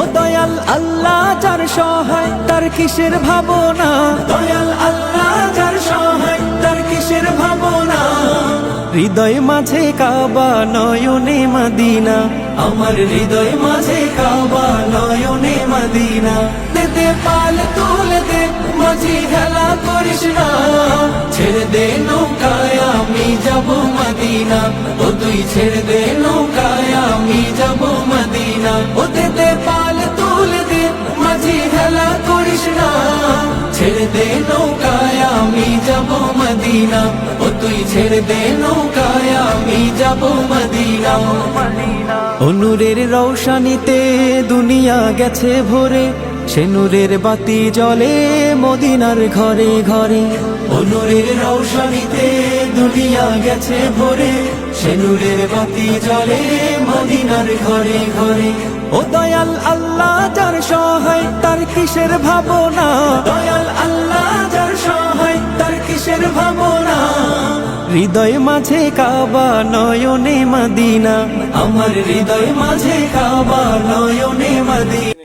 ও দয়াল আল্লাহ যার সহায় তার কিসের ভাবনা, দয়াল আল্লাহ যার সহায় তার কিসের ভাবনা। হৃদয় মাঝে কাবা নয়নে মদিনা, আমার হৃদয় মাঝে কাবা নয়নে মদিনা। দে পাল তুলে দে মাঝি হেলা করিস না, ছেড়ে দে নৌকায় আমি যাব মদিনা। ও তুই ছেড়ে দে নৌকায় আমি যাব মদিনা। ও দে পাল তুলে দে মাঝি হেলা করিস না, ছেড়ে দে নৌকায় আমি যাব মদিনা। ও তুই ছেড়ে দে নৌকায় আমি যাব মদিনা। ও নূরের রৌশানীতে দুনিয়া গেছে ভরে, সে নূরের বাতি জ্বলে মদিনার ঘরে ঘরে। ও নূরের রৌশানীতে দুনিয়া গেছে ভরে, সে নূরের বাতি জ্বলে মদিনার ঘরে ঘরে। ও দয়াল আল্লাহ যার সহায় তার কিসের ভাবনা, দয়াল আল্লাহ যার সহায় তার কিসের ভাবনা। হৃদয় মাঝে কাবা নয়নে মদিনা, আমার হৃদয় মাঝে কাবা নয়নে মদিনা।